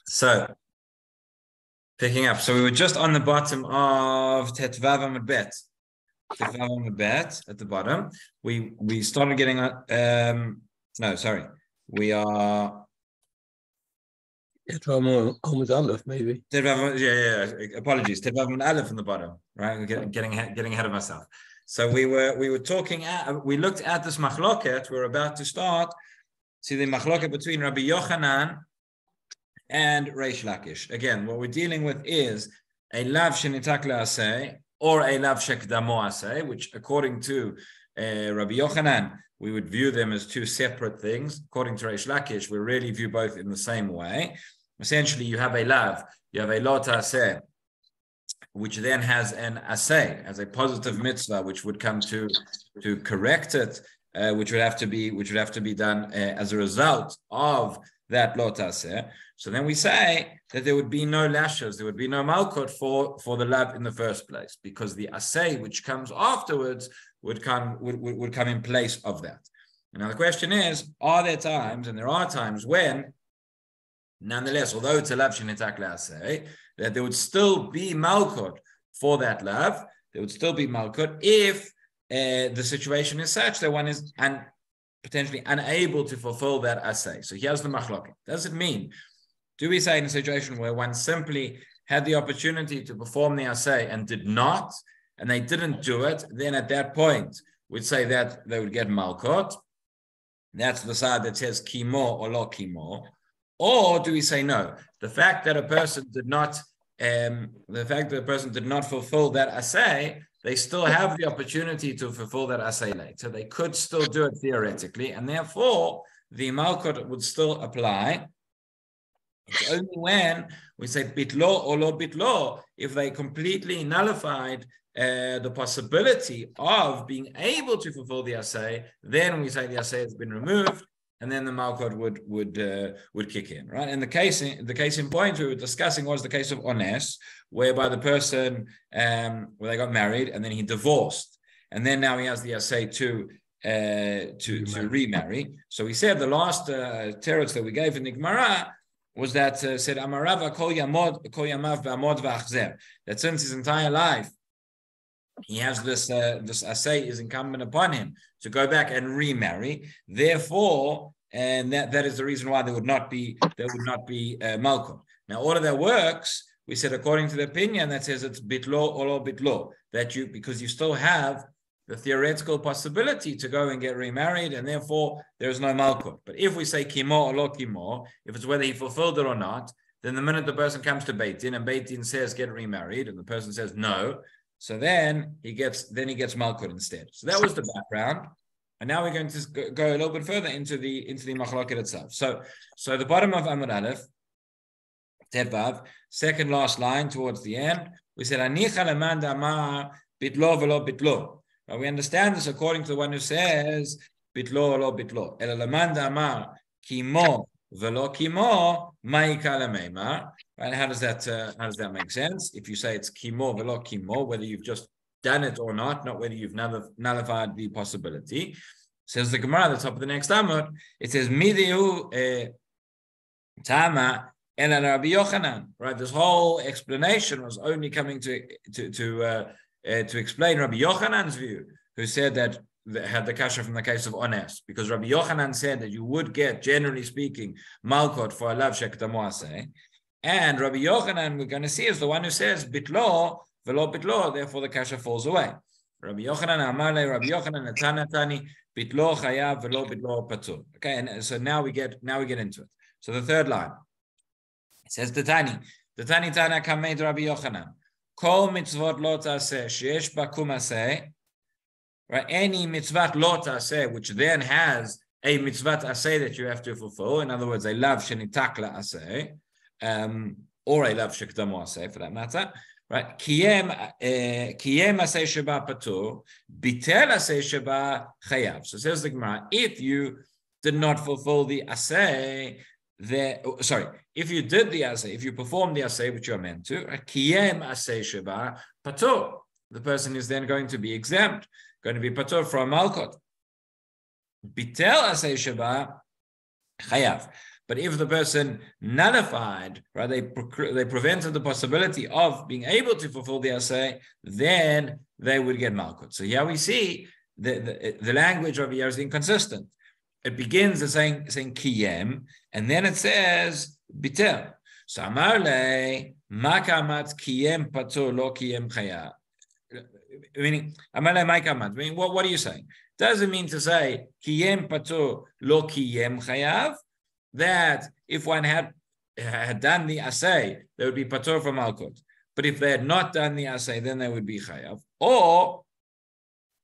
So, picking up. So we were just on the bottom of Tetvav Amud Bet. Tetvav Amud Bet at the bottom. We started getting we are Tetvav Amud Aleph, maybe. Apologies. Tetvav Amud Aleph from the bottom. Right, we're getting ahead of myself. So we were talking we looked at this machloket. We're about to start. See the machloket between Rabbi Yochanan and Reish Lakish. Again, what we're dealing with is a lav shenitak le'aseh or a lav shekdamo aseh, which according to Rabbi Yochanan, we would view them as two separate things. According to Reish Lakish, we really view both in the same way. Essentially, you have a lav, you have a lot aseh, which then has an aseh, as a positive mitzvah, which would come to correct it, which would have to be done as a result of that lot aseh. So then we say that there would be no lashes, there would be no Makkot for the lav in the first place, because the aseh which comes afterwards would come in place of that. Now the question is, are there times, and there are times when, nonetheless, although it's a lav shenitak le'aseh, that there would still be Makkot for that lav, there would still be Makkot if the situation is such that one is potentially unable to fulfill that aseh. So here's the machloket. Does it mean, do we say in a situation where one simply had the opportunity to perform the aseh and did not, and they didn't do it, then at that point we'd say that they would get Makkot? That's the side that says kimo or lo kimo. Or do we say no? The fact that a person did not fulfill that aseh, they still have the opportunity to fulfill that aseh later. They could still do it theoretically, and therefore the Makkot would still apply. It's only when we say bitlo or lo bitlo, if they completely nullified the possibility of being able to fulfill the aseh, then we say the aseh has been removed, and then the Makkot would kick in, right? And the case in point we were discussing was the case of ones, whereby the person where they got married and then he divorced, and then now he has the aseh to remarry. So we said the last teretz that we gave in the Gemara was that said Amarava kol yamav v'amod v'achzer, that since his entire life he has this aseh is incumbent upon him to go back and remarry. Therefore, and that is the reason why there would not be Makkot. Now, all of that works. We said according to the opinion that says it's bitlo or lo bitlo, because you still have the theoretical possibility to go and get remarried, and therefore there is no Makkot. But if we say kimo or lo kimo, if it's whether he fulfilled it or not, then the minute the person comes to Beit Din and Beit Din says get remarried, and the person says no, so then he gets Makkot instead. So that was the background, and now we're going to go a little bit further into the machloket itself. So the bottom of Amud Aleph, Tetvav, second last line towards the end, we said anicha leman da'amar bitlo velo bitlo. We understand this according to the one who says bitlo velo bitlo. Ela leman da'amar kimo velo kimo ma'ika lemeimar. Right? How does that make sense? If you say it's kimo velo kimo, whether you've just done it or not whether you've nullified the possibility. Says the Gemara at the top of the next Amud, it says midiu tama ela Rabbi Yochanan. Right, this whole explanation was only coming to explain Rabbi Yochanan's view, who said that had the kasha from the case of ones, because Rabbi Yochanan said that you would get, generally speaking, Makkot for a lav shekdamo aseh. And Rabbi Yochanan, we're going to see, is the one who says bitlo velo bitlo, therefore the kasha falls away. Rabbi Yochanan amale, Rabbi Yochanan natanatani bitlo chayav velo bitlo patur. Okay, and so now we get into it. So the third line, it says the Tani Tana kamed Rabbi Yochanan kol mitzvot lo taseh sheyesh ba kum aseh. Right, any mitzvot lo taseh which then has a mitzvot aseh that you have to fulfill. In other words, a lav shenitak la aseh. Or a lav shekdamo aseh for that matter, right? Kiyem aseh sheba patur, bitel aseh sheba chayav. So says the Gemara, if you did not fulfill the aseh, if you did the aseh, if you performed the aseh which you are meant to, kiyem aseh sheba patur, the person is then going to be exempt, going to be patur from Makkot. Bitel aseh sheba chayav. But if the person nullified, right, they prevented the possibility of being able to fulfill the assay, then they would get Malkut. So here we see the language of here is inconsistent. It begins as saying kiyem, and then it says bitel. So amar le makamat kiyem patur lo kiyem chaya. Meaning, amar le makamat. Meaning, what are you saying? Does it mean to say kiyem patur lo kiyem chayav? That if one had done the assay, they would be patur from Malkut. But if they had not done the assay, then they would be chayav. Or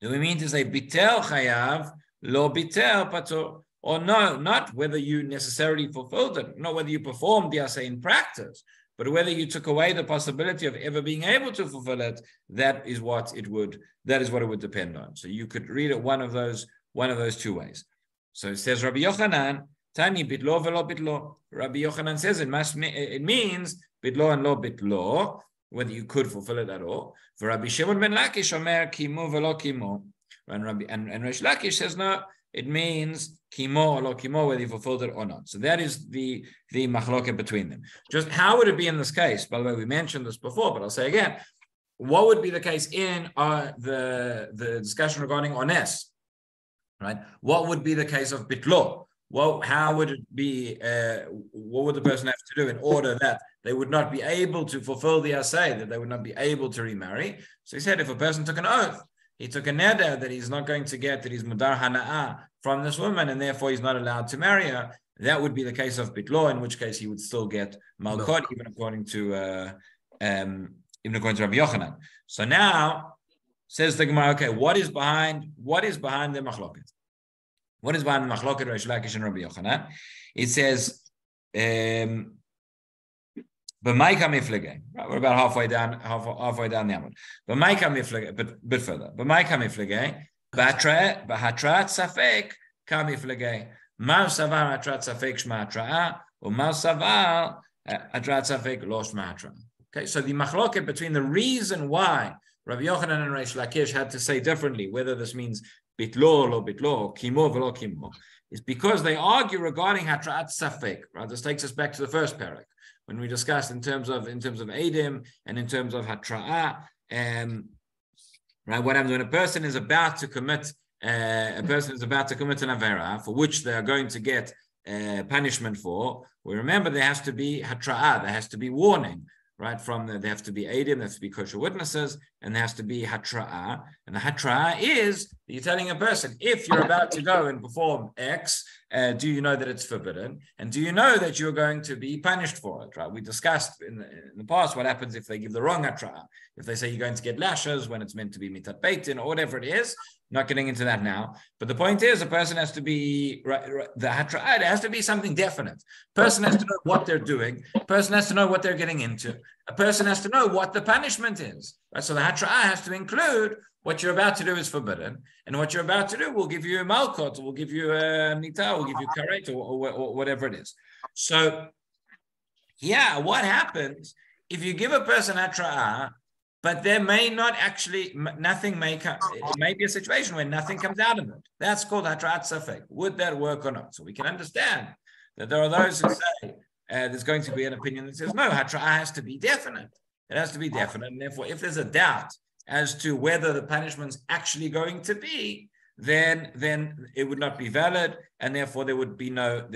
do we mean to say bitel chayav? Lo bitel patur, or no, not whether you necessarily fulfilled it, not whether you performed the assay in practice, but whether you took away the possibility of ever being able to fulfill it. That is what it would depend on. So you could read it one of those two ways. So it says Rabbi Yochanan, Tani bitlo velo bitlo. Rabbi Yochanan says it means bitlo and lo bitlo, whether you could fulfill it at all. For Rabbi Shimon ben Lakish omer kimu velo kimu. And Reish Lakish says no, it means kimo or lo kimo, whether you fulfilled it or not. So that is the machloket between them. Just how would it be in this case? By the way, we mentioned this before, but I'll say again, what would be the case in the discussion regarding ones, right? What would be the case of bitlo? Well, how would it be? What would the person have to do in order that they would not be able to fulfill the assay, that they would not be able to remarry? So he said, if a person took an oath, he took a neder that he's not going to get, that he's mudar hana'ah from this woman, and therefore he's not allowed to marry her. That would be the case of bitlo, in which case he would still get malkot, even according to Rabbi Yochanan. So now says the Gemara, okay, what is behind the machloket? What is behind the machloket Reish Lakish and Rabbi Yochanan? It says, B'maika miflege. We're about halfway down the Amud. B'maika miflege, but a bit further. B'maika miflege. B'hatrat safek ka miflege. Mar savar hatrat safek shma hatra'a, or mar savar hatrat safek lo shma hatra'a. Okay, so the machloket between the reason why Rabbi Yochanan and Reish Lakish had to say differently, whether this means bitlo, lo bitlo, kimo, velo kimo, is because they argue regarding hatrat safek. Right, this takes us back to the first Perek, when we discussed in terms of Eidim and in terms of Hatra'ah, right? What happens when a person is about to commit an Avera for which they are going to get punishment for? We remember there has to be Hatra'ah, there has to be warning, right? There have to be Eidim, there has to be kosher witnesses, and there has to be Hatra'ah. And the Hatra'ah is you're telling a person, if you're about to go and perform X, do you know that it's forbidden? And do you know that you're going to be punished for it, right? We discussed in the past what happens if they give the wrong hatra'ah. If they say you're going to get lashes when it's meant to be mitat beitin or whatever it is. Not getting into that now. But the point is, a person has to be, the hatra'ah, it has to be something definite. Person has to know what they're doing. Person has to know what they're getting into. A person has to know what the punishment is. Right? So the hatra'ah has to include what you're about to do is forbidden, and what you're about to do will give you a malkot, will give you a nita, will give you karet, or whatever it is. So, yeah, what happens if you give a person hatra'ah, but there may not actually, nothing may come, it may be a situation where nothing comes out of it. That's called hatra'at safek. Would that work or not? So we can understand that there are those who say there's going to be an opinion that says, no, hatra'ah has to be definite. It has to be definite, and therefore, if there's a doubt as to whether the punishment's actually going to be, then it would not be valid, and therefore there would be no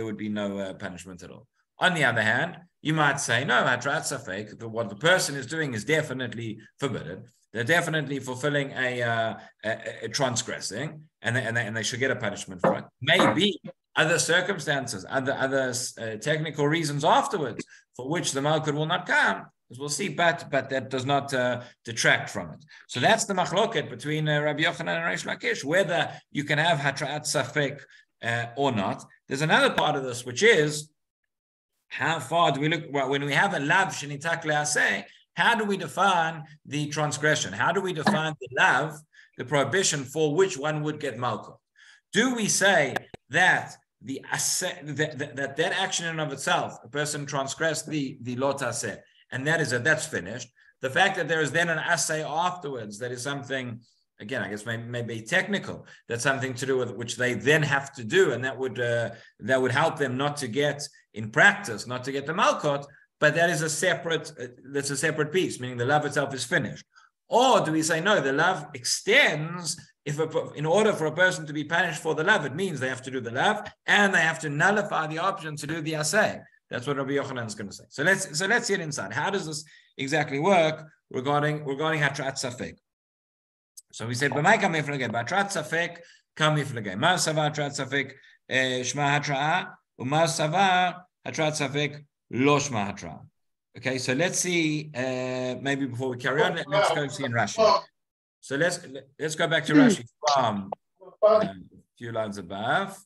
punishment at all. On the other hand, you might say, no, hatrat safek, what the person is doing is definitely forbidden. They're definitely fulfilling a transgressing, and they should get a punishment for it. Maybe other circumstances, other technical reasons afterwards for which the malkut will not come, as we'll see, but that does not detract from it. So that's the machloket between Rabbi Yochanan and Reish Lakish, whether you can have hatra'at safek or not. There's another part of this, which is how far do we look? Well, when we have a lav shenitak le'aseh, how do we define the transgression? How do we define the lav, the prohibition for which one would get malkut? Do we say that that action in and of itself, a person transgressed the lot aseh, and that's finished? The fact that there is then an assay afterwards, that is something again, I guess maybe technical. That's something to do with which they then have to do, and that would help them not to get in practice, not to get the Makkot. But that is a separate piece, meaning the love itself is finished. Or do we say no? The love extends. In order for a person to be punished for the love, it means they have to do the love and they have to nullify the option to do the asay. That's what Rabbi Yochanan is going to say. So let's see it inside. How does this exactly work regarding Hatrat Safek? So we said, "B'may kam miflagei b'Hatrat Safek kam miflagei." Ma savar Hatrat Safek shma hatra'a, u'ma savar Hatrat Safek lo shma hatra'a. Okay, so let's see. Maybe before we carry on, let's go see in Rashi. So let's go back to Rashi from a few lines above.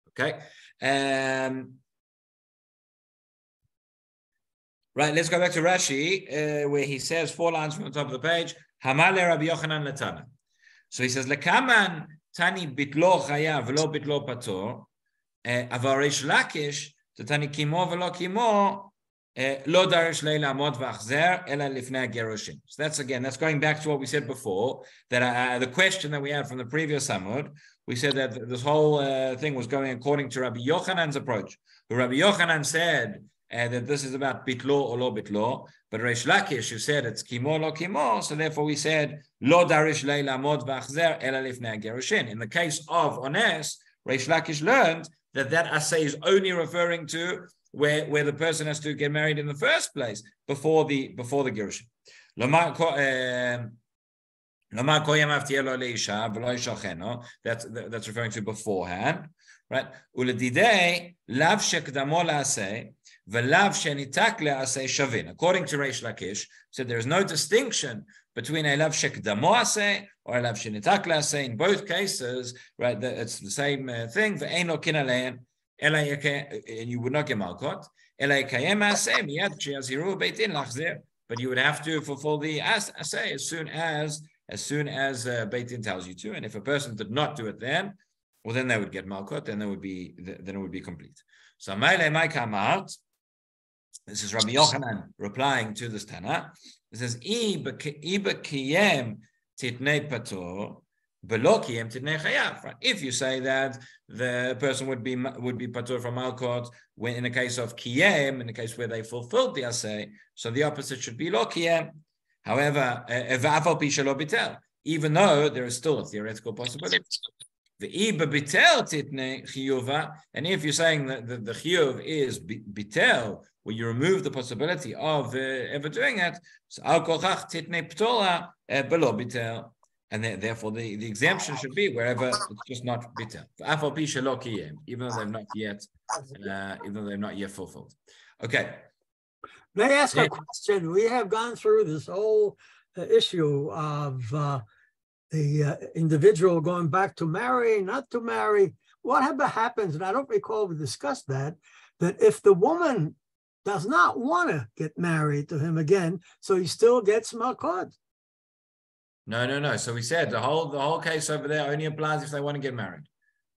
Okay. Right, let's go back to Rashi, where he says 4 lines from the top of the page, Hamale Rabbi Yochanan Latana. So he says, Lekaman Tani Bitlo Chaya Velo Bitlo Pator, Avarish Lakish, Tani Kimo Velo Kimo, Lo Darish Leila Amod Vachzer, Ela Lifnei Gerushin. So that's going back to what we said before, that the question that we had from the previous Amud, we said that this whole thing was going according to Rabbi Yochanan's approach. Rabbi Yochanan said that this is about bitlo or lo bitlo, but Reish Lakish, who said it's kimo lo kimo, so therefore we said lo darish leila mod v'achzer ela lifnei gerushin. In the case of Ones, Reish Lakish learned that asay is only referring to where the person has to get married in the first place before the gerushin. That's referring to beforehand, right? According to Reish Lakish, said there is no distinction between a lav shekdamo aseh or a lav shenitak le'aseh. In both cases, right, it's the same thing. And you would not get Makkot. But you would have to fulfill the aseh as soon as Beit Din tells you to. And if a person did not do it then, well, then they would get Makkot, then it would be complete. So Mai come out. This is Rabbi Yochanan replying to this Tana. It says, Iba kiyem titnei patur, belo kiyem titnei chayav. If you say that the person would be patur from Makkot when in the case of kiyem, in the case where they fulfilled the asay, so the opposite should be lo kiyem. However, even though there is still a theoretical possibility. And if you're saying that the chiyuv is bitel, where you remove the possibility of ever doing it, so and therefore the exemption should be wherever it's just not bitel. Even though they've not yet fulfilled. Okay. May I ask a question? We have gone through this whole issue of the individual going back to marry, not to marry. Whatever happens, and I don't recall we discussed that if the woman does not want to get married to him again, so he still gets Makkot. No. So we said the whole case over there only applies if they want to get married.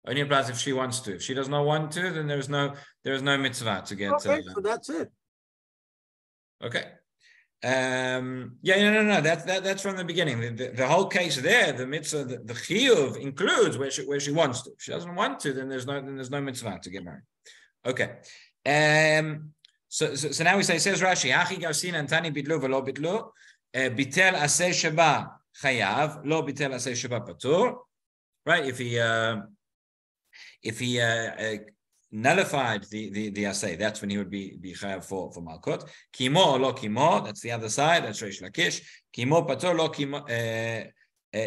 Only applies if she wants to. If she does not want to, then there is no mitzvah to get. Okay, so that's it. Okay. No. That's from the beginning. The whole case there, the mitzvah, the chiyuv includes where she wants to. If she doesn't want to, then there's no mitzvah to get married. Okay. So now we say, says Rashi, Hachi Gausin Antani Bitlu v'lo Bitlu, Bitel Aseh Sheba Chayav, Lo Bitel Aseh Sheba Patur. Right? If he nullified the asay, that's when he would be chayav for Makkot. Kimo or lo kimo, that's the other side, that's Reish Lakish. Kimo patur, lo kimo,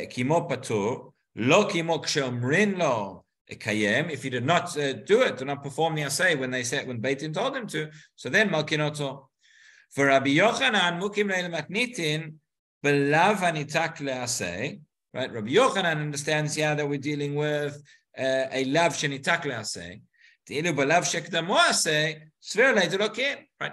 kimo patur, lo kimo ksheomrin lo kayem. If he did not do not perform the asay when Beit Din told him to, so then malkinoto. For Rabbi Yochanan, mukim leil matnitin, belav hanitak leasay. Right? Rabbi Yochanan understands that we're dealing with a lav shenitak leasay. Right?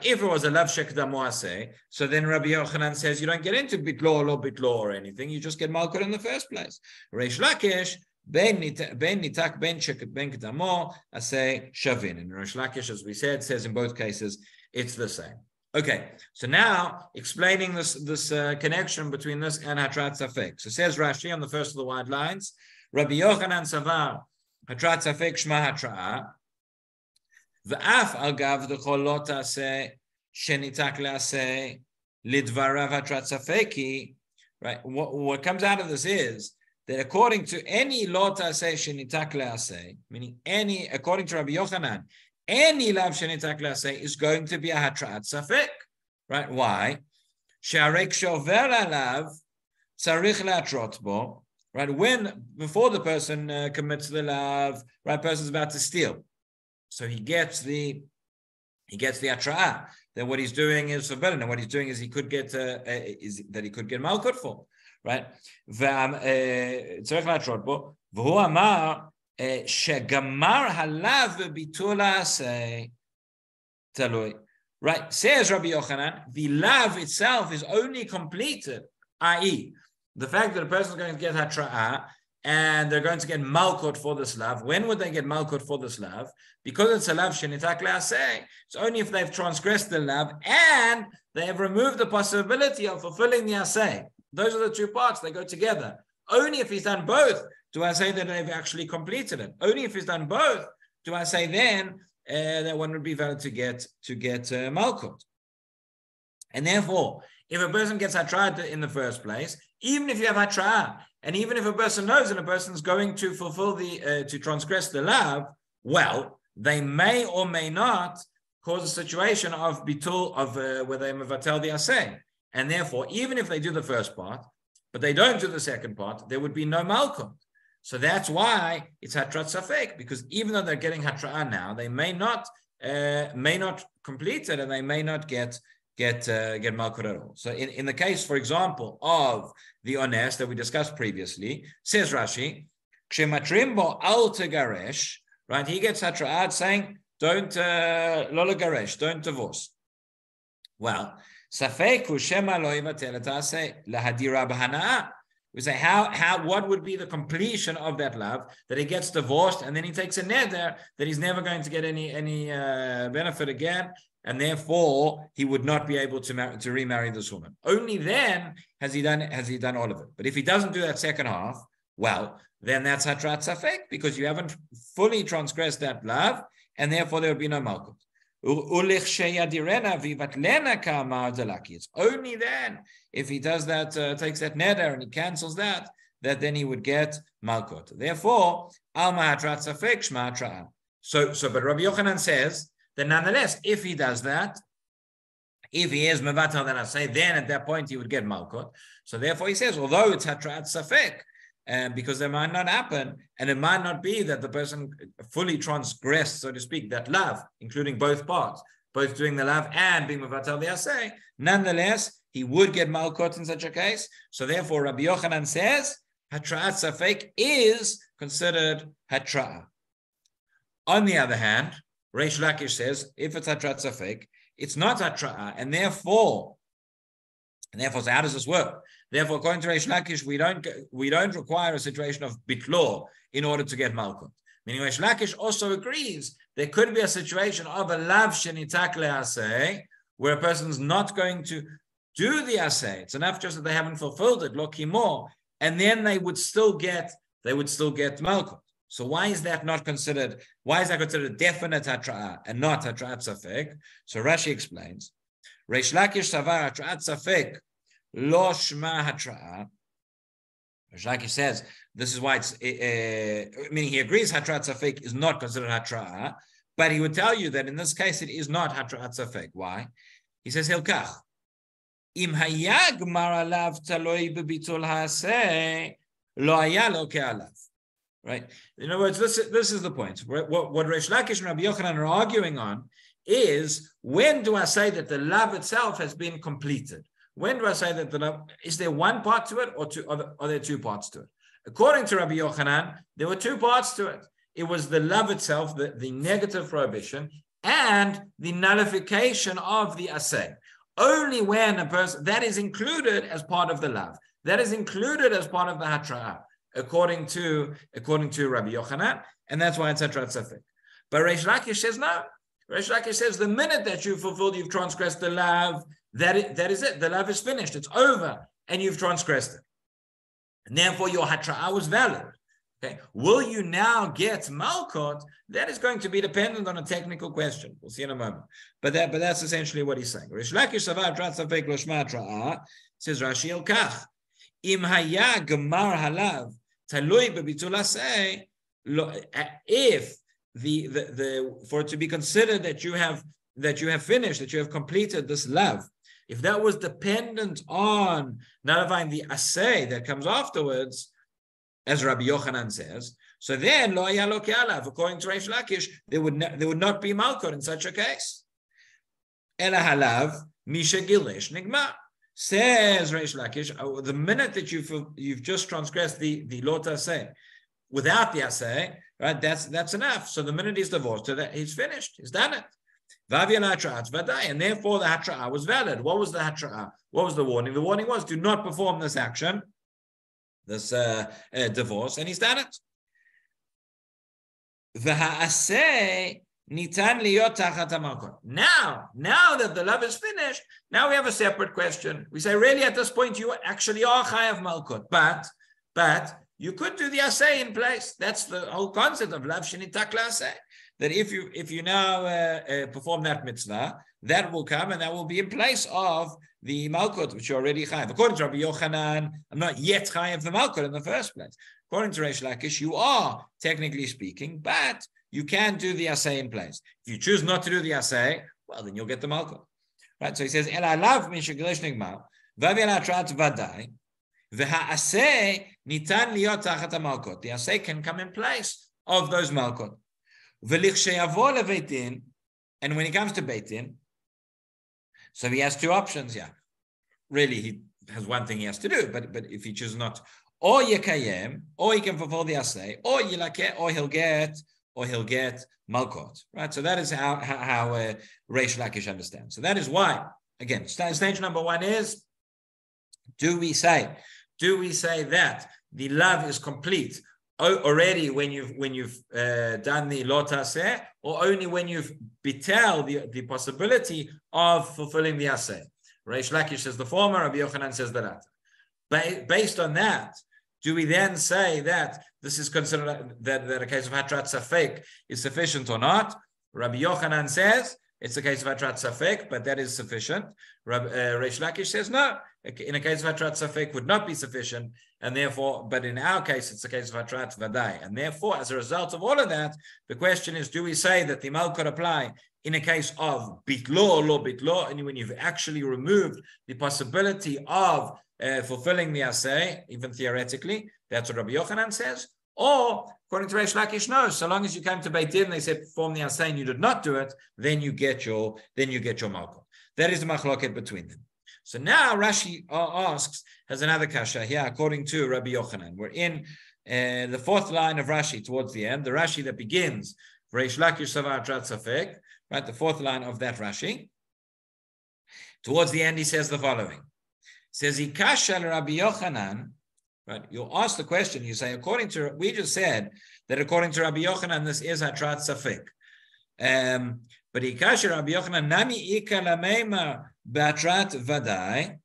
If it was a lav shekdamo, so then Rabbi Yochanan says you don't get into bitlo or anything, you just get malkut in the first place. Reish Lakish ben nitak ben kedamo asay shavin. And Reish Lakish, as we said, says in both cases it's the same. Okay, so now explaining this connection between this and Hatrat Safek. So says Rashi on the first of the wide lines, Rabbi Yochanan Savar, Hatrat Safek Shma Hatra'a, V'af al gav d'chol lo ta'aseh shenitak le'aseh lidvarav Hatrat Safeki. Right. What comes out of this is that according to any lo ta'aseh shenitak le'aseh, meaning according to Rabbi Yochanan, any lav shenitak le'aseh is going to be a Hatrat Safek. Right? Why? She'arek shover alav tzarich le'atrot bo. Right, before the person commits the lav, right, person's about to steal, so he gets the atra'ah. Then what he's doing is forbidden, and what he's doing is he could get Makkot for, right? Tzarich le'atrot bo, v'hu amar shegamar halav v'bitul ha'aseh talui. Right, says Rabbi Yochanan, the lav itself is only completed, i.e., the fact that a person is going to get hatra'ah and they're going to get Makkot for this lav. When would they get Makkot for this lav? Because it's a lav shenitak le'aseh. It's only if they've transgressed the lav and they have removed the possibility of fulfilling the aseh. Those are the two parts. They go together. Only if he's done both do I say that they've actually completed it. Only if he's done both do I say then that one would be valid to get Makkot. And therefore, if a person gets hatra'ah in the first place, even if you have hatra'ah, and even if a person knows that a person is going to fulfill to transgress the lav, well, they may or may not cause a situation of bitul, where they mevatel the aseh. And therefore, even if they do the first part, but they don't do the second part, there would be no malkut. So that's why it's hatrat safek, because even though they're getting hatra'ah now, they may not complete it, and they may not get malkut at all. So in the case, for example, of the ones that we discussed previously, says Rashi, Kshematrimbo al tegaresh, right? He gets hatra'at saying, don't lo garesh, don't divorce. Well, safeku shema lo yivatel ta'aseh lahadira b'hana'ah. We say what would be the completion of that love, that he gets divorced and then he takes a neder that he's never going to get any benefit again, and therefore he would not be able to remarry this woman. Only then has he done all of it. But if he doesn't do that second half, well, then that's hatrat safek, because you haven't fully transgressed that love, and therefore there would be no malkut. It's only then, if he does that, takes that neder and he cancels that then he would get malkut. Therefore, alma hatrat safek shma hatra'ah. So, but Rabbi Yochanan says that nonetheless, if he does that, if he is mevatel then I say, then at that point he would get malkut. So therefore he says, although it's hatrat safek, because there might not happen, and it might not be that the person fully transgressed, so to speak, that lav, including both parts, both doing the lav and being mevatel the aseh, nonetheless, he would get malkut in such a case. So therefore, Rabbi Yochanan says, hatra'at safek is considered hatra'ah. On the other hand, Reish Lakish says, if it's hatra'at safek, it's not hatra'ah, and therefore, so how does this work? Therefore, according to Reish Lakish, we don't require a situation of bitlor in order to get malkut. Meaning, Reish Lakish also agrees there could be a situation of a lav shenitak le'aseh, where a person's not going to do the aseh. It's enough just that they haven't fulfilled it, lo kimo, and then they would still get malkut. So why is that not considered? Why is that considered a definite hatra'ah and not hatra'at safek? So Rashi explains, Reish Lakish savar hatra'at safek lo shma hatra'ah. Reish Lakish says this is why it's meaning he agrees hatra'at safek is not considered hatra'ah, but he would tell you that in this case it is not hatra'at safek. Why? He says hilkach im hayag maralav taloi bebitul haaseh lo haya lo ke'alav. Right. In other words, this is the point. What Reish Lakish and Rabbi Yochanan are arguing on is, when do I say that the love itself has been completed? When do I say that the love, is there one part to it, or are there two parts to it? According to Rabbi Yochanan, there were two parts to it. It was the love itself, the negative prohibition, and the nullification of the aseh. Only when a person, that is included as part of the love, that is included as part of the hatra'ah, according to Rabbi Yochanan, and that's why it's hatrat safek. But Reish Lakish says no. Reish Lakish says the minute that you've fulfilled, you've transgressed the lav, that is it. The lav is finished. It's over, and you've transgressed it. And therefore, your hatra'ah was valid. Okay, will you now get Makkot? That is going to be dependent on a technical question. We'll see in a moment. But that's essentially what he's saying. Reish Lakish savar trat safek lo shma hatra'ah, says Rashi el kach. Im haya gemar halav talui bebitul aseh. If the for it to be considered that you have finished, that you have completed this lav, if that was dependent on nullifying the aseh that comes afterwards, as Rabbi Yochanan says, so then lo haya lo ke'alav. According to Reish Lakish, there would not be Makkot in such a case. Ela halav misha gilesh nigmar. Says Reish Lakish, the minute that you've just transgressed the lot aseh without the aseh, right? That's enough. So the minute he's divorced, he's finished. He's done it. And therefore the hatra'ah was valid. What was the hatra'ah? What was the warning? The warning was, do not perform this action, this divorce, and he's done it. Now that the love is finished, now we have a separate question. We say, really, at this point, you actually are chayav malkut, but you could do the aseh in place. That's the whole concept of lav shenitak la'aseh. That if you now perform that mitzvah, that will come and that will be in place of the malkut, which you're already chayav. According to Rabbi Yochanan, I'm not yet chayav the malkut in the first place. According to Reish Lakish, you are, technically speaking, but you can do the aseh in place. If you choose not to do the aseh, well, then you'll get the malkut. Right? So he says, El alav min shegelesh nigmar, vavi ala atrat vadai, v'ha'aseh nitan liot tachat malkut. The aseh can come in place of those malkut. V'lichsheyavo leveit din, and when he comes to Beit Din, so he has two options here. Really, he has one thing he has to do, but if he chooses not, or yekayem, or he can fulfill the aseh, or yilakeh, or he'll get malkot. Right. So that is how Reish Lakish understands. So that is why, again, stage number one is: do we say that the love is complete already when you've done the lot aseh, or only when you've betel the possibility of fulfilling the aseh? Reish Lakish says the former, Rabbi Yochanan says the latter. Based on that, do we then say that this is considered that a case of hatrat safek is sufficient or not? Rabbi Yochanan says it's a case of hatrat safek, but that is sufficient. Reish Lakish says no. In a case of hatrat safek would not be sufficient, and therefore, but in our case, it's a case of hatrat vadai, and therefore, as a result of all of that, the question is: do we say that the malkut apply in a case of bitlo, lo bitlo, and when you've actually removed the possibility of fulfilling the aseh, even theoretically? That's what Rabbi Yochanan says. Or, according to Reish Lakish, no. So long as you came to Beit Din, they said perform the aseh, and you did not do it, then you get your malkut. That is the machloket between them. So now Rashi has another kasha here, according to Rabbi Yochanan. We're in the fourth line of Rashi towards the end, the Rashi that begins Reish Lakish savar atrat safek, right? The fourth line of that Rashi. Towards the end, he says the following. Says Ikasha Rabbi Yochanan, right? You'll ask the question, you say, we just said that according to Rabbi Yochanan, this is hatrat safek. But Ikasha Rabbi Yochanan, Nami Ika Lameima Batrat Vadai.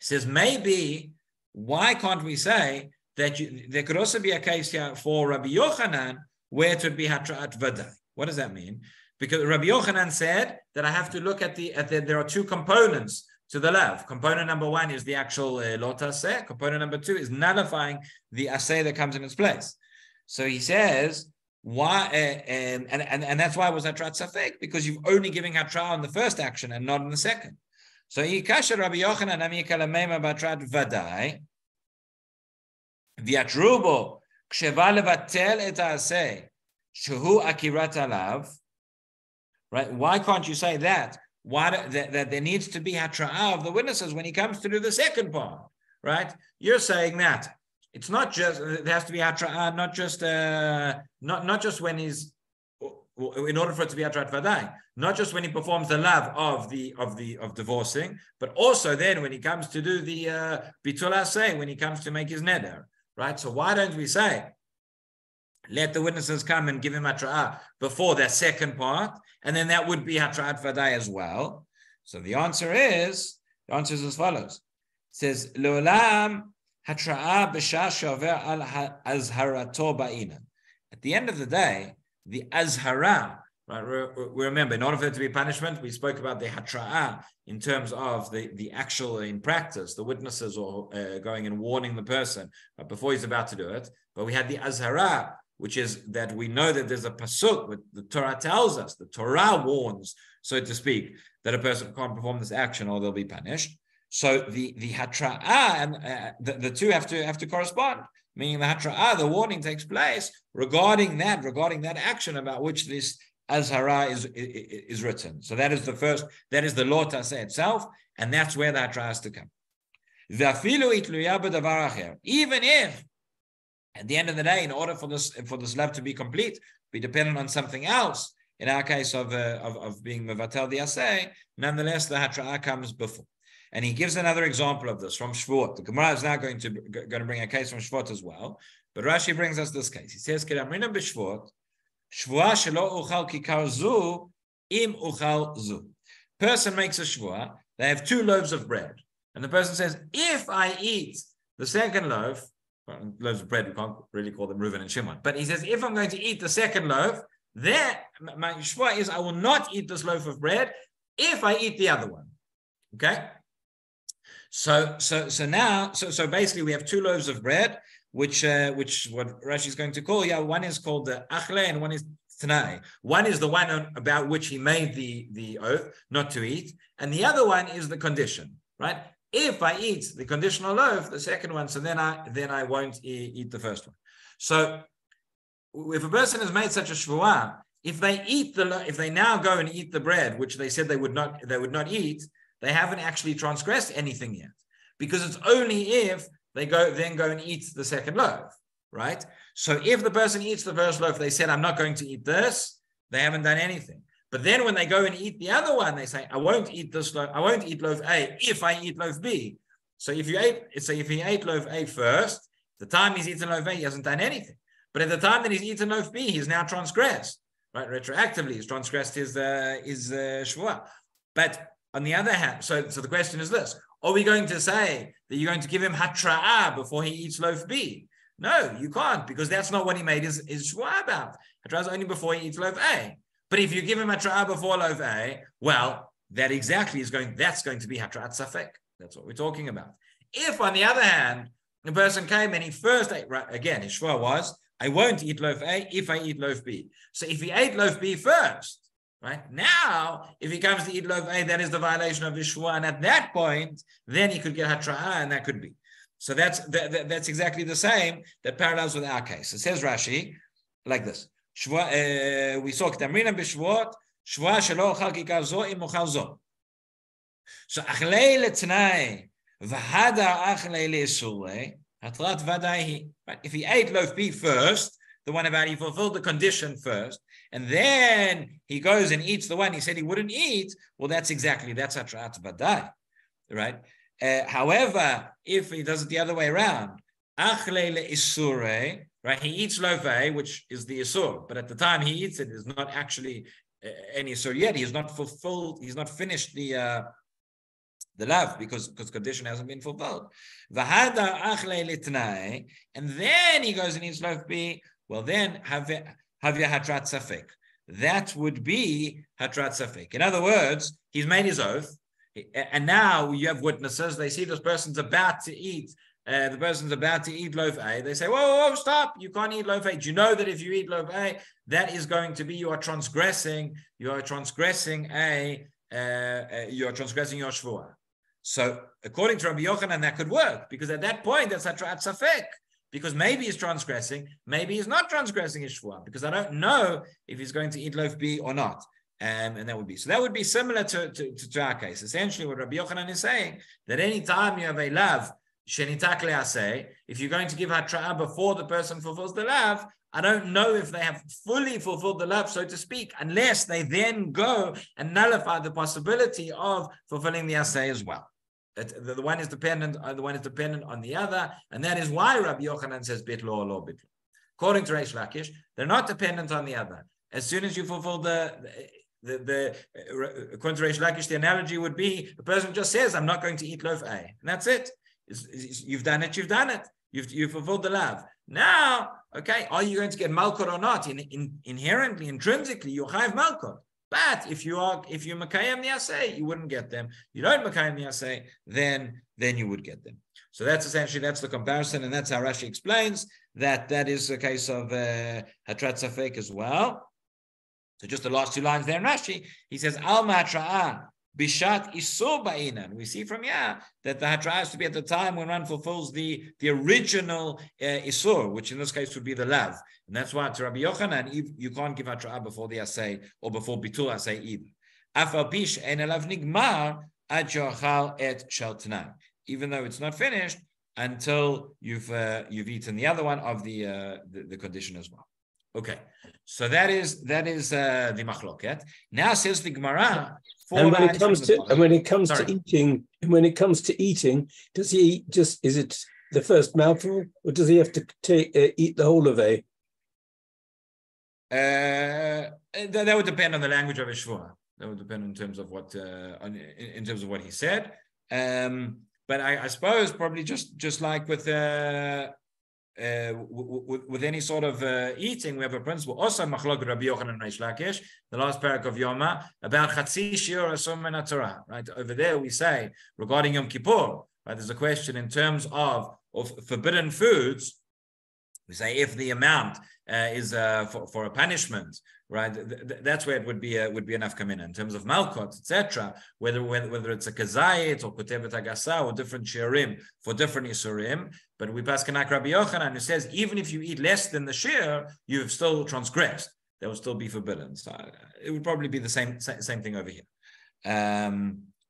Says, maybe, why can't we say that there could also be a case here for Rabbi Yochanan where it would be hatrat vadai? What does that mean? Because Rabbi Yochanan said that I have to look at there are two components to the lav. Component number one is the actual lot aseh. Component number two is nullifying the aseh that comes in its place. So he says, why? And that's why it was hatrat safek, because you've only giving hatra on the first action and not on the second. So Yikasha Rabbi Yochanan Ami Kalamema Batrat Vadai Viatrubo Ksheva Levatel et Aseh Shehu Akirat Alav. Right? Why can't you say that? Why that there needs to be hatra'ah of the witnesses when he comes to do the second part? Right? You're saying that it's not just there has to be hatra'ah, not just when he's in order for it to be hatrat vadai, not just when he performs the lav of divorcing, but also then when he comes to do the bitul aseh, when he comes to make his neder, right? So why don't we say let the witnesses come and give him hatra'ah before that second part, and then that would be hatra'at vadai as well. So the answer is as follows. It says, Le'olam hatra'ah b'shah shover al azharato ba'inan. At the end of the day, the azhara, right? We remember, in order for it to be punishment, we spoke about the hatra'ah in terms of the actual, in practice, the witnesses or going and warning the person before he's about to do it. But we had the azhara, which is that we know that there's a pasuk, what the Torah tells us, the Torah warns, so to speak, that a person can't perform this action or they'll be punished. So the hatra'ah and the two have to correspond. Meaning the hatra'ah, the warning takes place regarding that action about which this azhara is written. So that is the first, that is the law taseh itself, and that's where the hatra'ah has to come. Even if at the end of the day, in order for this love to be complete, be dependent on something else. In our case of being mevatel the aseh, nonetheless the hatra'ah comes before. And he gives another example of this from Shvuot. The Gemara is now going to bring a case from Shvuot as well. But Rashi brings us this case. He says, "Kedamrina b'Shvuot, shvua shelo uchal kikar zu im uchal zu." Person makes a shvua. They have 2 loaves of bread, and the person says, "If I eat the second loaf." Loaves of bread, we can't really call them Reuven and Shimon. But he says, if I'm going to eat the second loaf, then my shvua is I will not eat this loaf of bread if I eat the other one. Okay? So basically we have 2 loaves of bread, which what Rashi is going to call, one is called the achle and one is tanai. One is the one about which he made the oath not to eat, and the other one is the condition, right? If I eat the conditional loaf, the second one, so then I won't eat the first one. So if a person has made such a shvuah, if they now go and eat the bread, which they said they would not eat, they haven't actually transgressed anything yet, because it's only if they go and eat the second loaf, right? So if the person eats the first loaf, they said, I'm not going to eat this, they haven't done anything. But then when they go and eat the other one, they say, I won't eat this loaf, I won't eat loaf A if I eat loaf B. So if he ate loaf A first, the time he's eaten loaf A, he hasn't done anything. But at the time that he's eaten loaf B, he's now transgressed, right? Retroactively, he's transgressed his shvuah. But on the other hand, so the question is this: are we going to say that you're going to give him hatra'ah before he eats loaf B? No, you can't, because that's not what he made his shvuah about. Hatra'ah is only before he eats loaf A. But if you give him hatra'ah before loaf A, well, that's going to be hatra'at safek. That's what we're talking about. If, on the other hand, the person came and he first ate, right, again, his shvuah was, I won't eat loaf A if I eat loaf B. So if he ate loaf B first, right, now, if he comes to eat loaf A, that is the violation of his shvuah, and at that point, then he could get hatra'ah, and that could be. So that's exactly the same that parallels with our case. It says Rashi like this. We saw K'tamrina b'Shvuot, shvuah shelo ochal kikar zo im ochal zo. So achlei letnai v'hadar achlei le'surei hatrat vadai. If he ate loaf B first, the one about he fulfilled the condition first, and then he goes and eats the one he said he wouldn't eat, well, that's hatrat vadai, right? However, if he does it the other way around, achlei le'surei, right? He eats loaf A, which is the isur, but at the time he eats it is not actually any isur yet. He has not fulfilled. He's not finished the lav because condition hasn't been fulfilled. V'hadar achlei litnai, and then he goes and eats loaf B. Well, then have your hatrat safek. That would be hatrat safek. In other words, he's made his oath, and now you have witnesses. They see this person's about to eat. The person's about to eat loaf A. They say, whoa, stop. You can't eat loaf A. Do you know that if you eat loaf A, that is going to be, you are transgressing your shvuah. So according to Rabbi Yochanan, that could work, because at that point, that's hatrat safek. Because maybe he's transgressing, maybe he's not transgressing his shvuah, because I don't know if he's going to eat loaf B or not. And that would be similar to our case. Essentially, what Rabbi Yochanan is saying, that any time you have a lav, shenitak le'aseh, if you're going to give hatra'ah before the person fulfills the lav, I don't know if they have fully fulfilled the lav, so to speak, unless they then go and nullify the possibility of fulfilling the aseh as well. The one is dependent on the other, and that is why Rabbi Yochanan says bitlo or lo bitlo. according to Reish Lakish, they're not dependent on the other. As soon as you fulfill according to Reish Lakish, the analogy would be the person just says, I'm not going to eat loaf A. And that's it. You've done it, you've done it. You've fulfilled the lav. Now, okay, are you going to get Malkot or not? Inherently, intrinsically, you're chayav Malkot. But if you Makayim the Asay, you wouldn't get them. You don't Makayim the Asay, then you would get them. So that's the comparison, and that's how Rashi explains that is a case of Hatrat Safek as well. So just the last two lines there in Rashi, he says, Al Matra'ah Bishat Isur Ba'inan. We see from here that the Hatra has to be at the time when one fulfills the original Isur, which in this case would be the Lav. And that's why to Rabbi Yochanan, you can't give Hatra before the Asay or before Bitul Asay either. Afal Pish Ein Elav Nigmar Ad Yochal Et Shel Tanai. Even though it's not finished until you've eaten the other one of the condition as well. Okay, so that is the machloket. Now says the Gemara. And when it comes to eating, does he eat is it the first mouthful, or does he have to eat the whole of A? That would depend on the language of his shvua. That would depend in terms of what in terms of what he said. But I suppose probably just like with any sort of eating, we have a principle. Also, machlok Rabbi Yochanan and Reish Lakish, the last Perek of Yoma, about Chatzi Shiur Asur min Torah. Right over there, we say regarding Yom Kippur. Right, there's a question in terms of forbidden foods. We say if the amount is for a punishment, right? That's where it would be enough kamina in terms of malkot, etc. Whether it's a kazayit or kutevet agasa or different shiurim for different isurim. But we pass kanak Rabbi Yochanan who says even if you eat less than the shiur, you've still transgressed. That will still be forbidden. So it would probably be the same thing over here.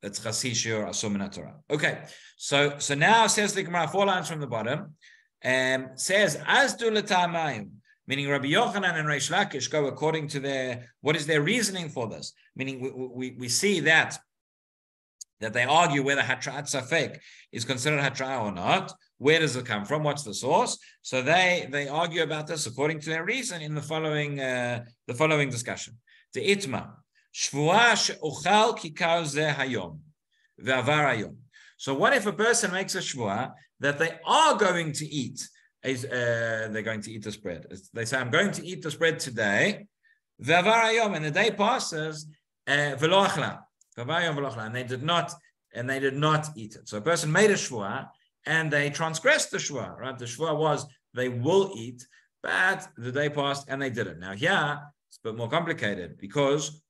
It's chasi shiur asur min Torah. Okay, so now says the Gemara 4 lines from the bottom. Says as do l'ta'amayim, meaning Rabbi Yochanan and Reish Lakish go according to what is their reasoning for this? Meaning we see that they argue whether Hatra'at Safek is considered Hatra'ah or not. Where does it come from? What's the source? So they argue about this according to their reason in the following discussion. The Itma Shvuah she'ochal kikar zeh hayom ve'avar hayom. So what if a person makes a shvuah that they are going to eat? They're going to eat this bread. They say, I'm going to eat this bread today. Ve'avar hayom, and the day passes. Ve'lo achla. And they did not eat it. So a person made a shvuah and they transgressed the shvuah. Right? The shvuah was they will eat, but the day passed and they didn't. Now here it's a bit more complicated because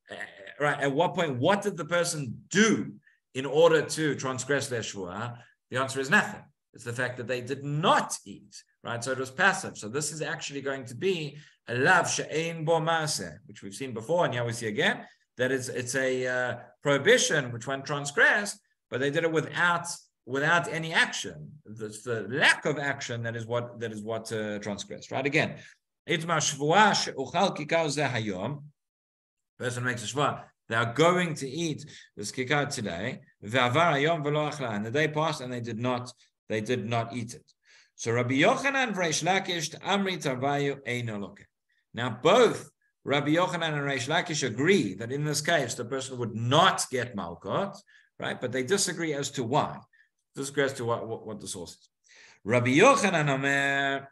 at what point, what did the person do in order to transgress their shvuah? The answer is nothing. It's the fact that they did not eat, right? So it was passive. So this is actually going to be a lav she'ein bo maaseh, which we've seen before, and now we see again that it's a prohibition which one transgressed, but they did it without any action. It's the lack of action that is what transgressed, right? Again, itma shvuah she'uchal kikar zeh hayom. Person makes a shvuah. They are going to eat this kikar today. Ve'avar hayom ve'lo achla. And the day passed and they did not eat it. So Rabbi Yochanan Reish Lakish Amri Tarvayu Eino Loke. Now both Rabbi Yochanan and Reish Lakish agree that in this case the person would not get malkot, right? But they disagree as to why. Disagree as to what the source is. Rabbi Yochanan Omer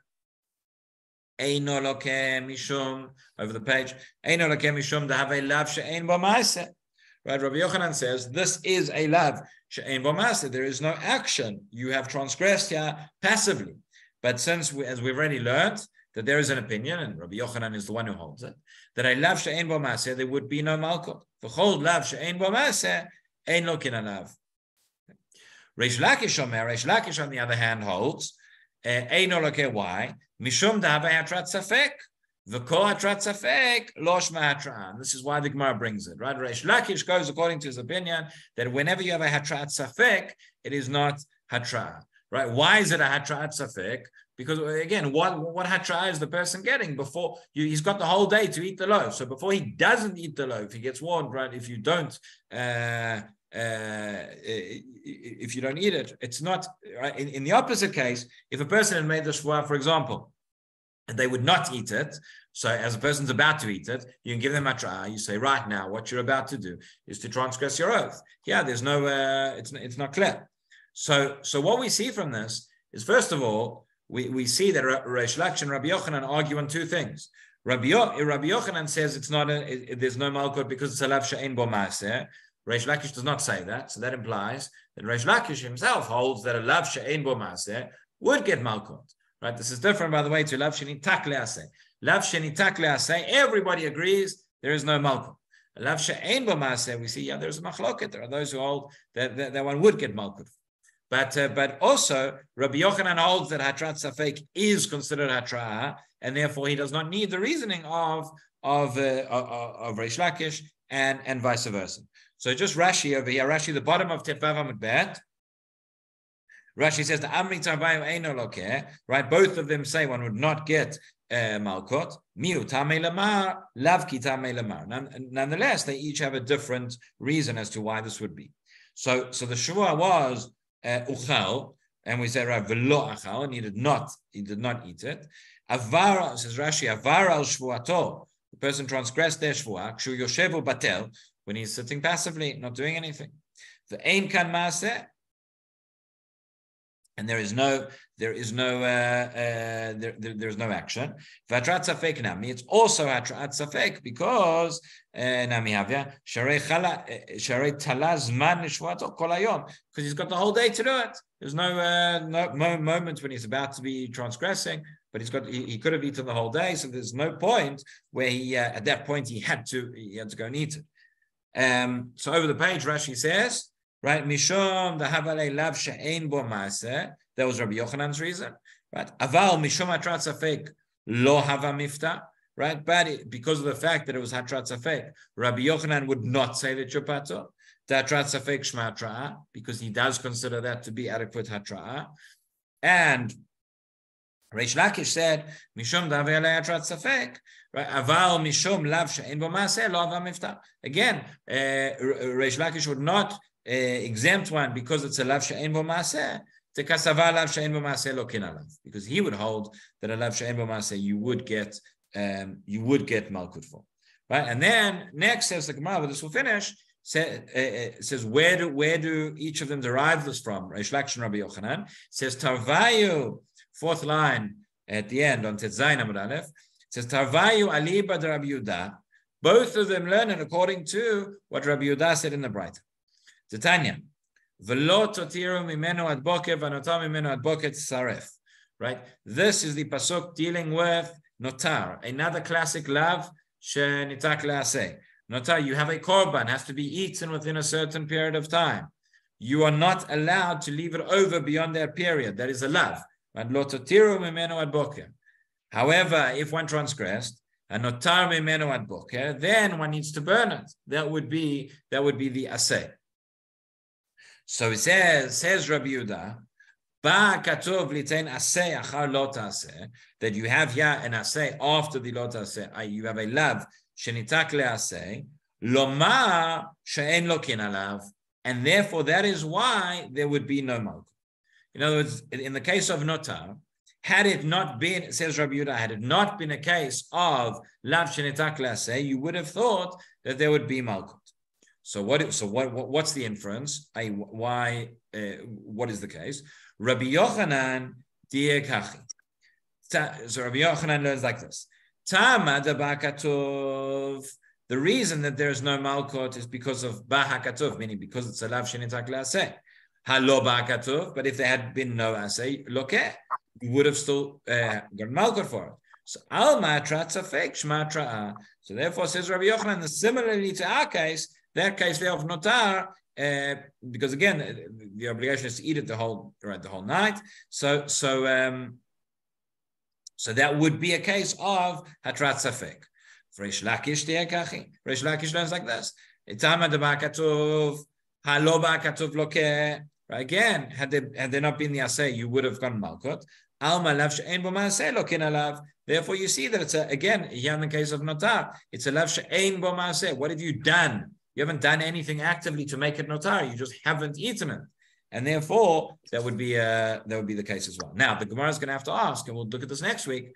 Eino Loke Mishum, over the page, Eino Loke Mishum Dahave Lav She'ein Bo Ma'aseh. Right, Rabbi Yochanan says this is a lav she'ein bo ma'aseh. There is no action. You have transgressed here passively. But since as we've already learned that there is an opinion, and Rabbi Yochanan is the one who holds it, that a lav she'ein bo ma'aseh, there would be no malkot. V'chol lav she'ein bo ma'aseh ein lo kin alav. Reish Lakish on the other hand holds ein lo ke why mishum da'havei hatrat safek. The hatrat safek losh ma'hatran. This is why the Gemara brings it, right? Reish Lakish goes according to his opinion that whenever you have a hatrat safek, it is not hatra, right? Why is it a hatrat safek? Because again, what hatra is the person getting before he's got the whole day to eat the loaf. So before he doesn't eat the loaf, he gets warned, right? If you don't eat it, it's not right. In the opposite case, if a person had made the shvuah, for example, and they would not eat it. So as a person's about to eat it, you can give them a You say, right now, what you're about to do is to transgress your oath. Yeah, there's no, it's not clear. So what we see from this is, first of all, we see that Reish Lakish and Rabbi Yochanan argue on two things. Rabbi Yochanan says there's no Malkut because it's a lav she'ein bo maaseh. Reish Lakish does not say that, so that implies that Reish Lakish himself holds that a lav she'ein bo maaseh would get Malkut. Right? This is different, by the way, to lav shenitak le'aseh. Lav shenitak le'aseh, everybody agrees there is no Malkut. Lav she'ein bo maaseh, we see, there's a machloket. There are those who hold that one would get Malkut. But also, Rabbi Yochanan holds that Hatrat Safek is considered Hatra'ah, and therefore he does not need the reasoning of Reish Lakish and vice versa. So just Rashi over here, Rashi, the bottom of Tef Vav Amud Bet. Rashi says the Amri Tarvayu Eino Lokeh, right? Both of them say one would not get Malkot. Miu Tamei Lamar, Lavki Tamei Lamar. Nonetheless, they each have a different reason as to why this would be. So the Shuvah was uchal, and we say right, velo achal, and he did not eat it. Avar, says Rashi, avar al shvuato, the person transgressed their shvuah, kshu yoshevu batel, when he's sitting passively, not doing anything. The ein kan maaseh, and there's no action. V'hatrat safek nami, it's also hatrat safek because nami havya sharei tala zman nishvato kol hayom, because he's got the whole day to do it. There's no moment when he's about to be transgressing, but he could have eaten the whole day, so there's no point where he at that point he had to go and eat it. So over the page, Rashi says, right, mishum the havalei lav she'ein bo maaseh. That was Rabbi Yochanan's reason, right? Aval mishum hatrat safek lo hava mifta, right? But because of the fact that it was hatrat safek, Rabbi Yochanan would not say that you're patur. The hatrat safek shma hatra'ah, because he does consider that to be adequate hatra'ah. And Reish Lakish said mishum davelei hatrat safek, right? Aval mishum lav she'ein bo maaseh lo hava mifta. Again, Reish Lakish would not exempt one because it's a lav she'ein bo maaseh, because he would hold that a lav she'ein bo maaseh you would get malkut for, right? And then next says the Gemara, with this we'll finish. Says where do each of them derive this from? Reish Lakish and Rabbi Yochanan says Tarvayu, fourth line at the end on Tetzayin Amud Aleph, says Tarvayu aliba de Rabbi Yehuda. Both of them learn it according to what Rabbi Yehuda said in the Braita. Titania, v'lo totiru mimenu ad boker v'anotar mimenu ad boker tzaref. Right? This is the pasuk dealing with notar, another classic lav shenitak le'aseh. Notar, you have a korban, has to be eaten within a certain period of time. You are not allowed to leave it over beyond that period. That is a lav. V'lo totiru mimenu ad boker. However, if one transgressed, and notar mimenu ad boker, then one needs to burn it. That would be the aseh. So it says Rabbi Yehuda, that you have here an aseh after the lot aseh. You have a lav shenitak leaseh, lomar she'en lokin alav, and therefore that is why there would be no malkut. In other words, in the case of notar, had it not been, says Rabbi Yehuda, had it not been a case of lav shenitak leaseh, you would have thought that there would be malkut. So what's the inference? What is the case? Rabbi Yochanan di'e kachi. So Rabbi Yochanan learns like this. Tama da ba'katov. The reason that there is no malkot is because of ba'hakatov, meaning because it's a lav shenitak le'aseh. Halo ba'katov, but if there had been no aseh, lokeh, you would have still got malkot for it. So al ma'atrat safek shma tra'ah. So therefore, says Rabbi Yochanan, similarly to our case, that case there of notar, because again, the obligation is to eat it the whole night. So that would be a case of hatrat safek. Reish Lakish te'ekachi. Reish Lakish learns like this: Itama deba'katuv, halo ba'katuv lokeh. Again, had there not been the aseh, you would have gone malkot. Alma lav she'ein bo ma'aseh lokin alav. Therefore, you see that it's again here in the case of notar, it's a lav she'ein bo ma'aseh. What have you done? You haven't done anything actively to make it notar. You just haven't eaten it, and therefore that would be the case as well. Now the Gemara is going to have to ask, and we'll look at this next week.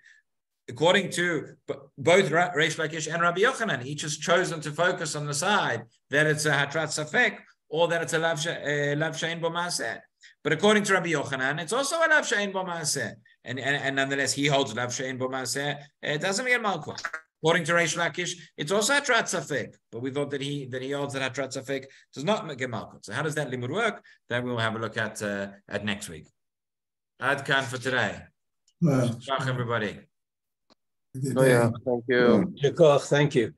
according to both Reish Lakish and Rabbi Yochanan, each has chosen to focus on the side that it's a Hatrat Safek or that it's a Lav Shein Bo Maaseh. But according to Rabbi Yochanan, it's also a Lav Shein Bo Maaseh. And nonetheless, he holds Lav Shein Bo Maaseh. It doesn't get Malkut. According to Reish Lakish, it's also Hatrat Safek. But we thought that he holds that Hatrat Safek does not get Malkut. So how does that limud work? That we'll have a look at next week. Ad Kan for today. Shach everybody. Thank you. Thank you.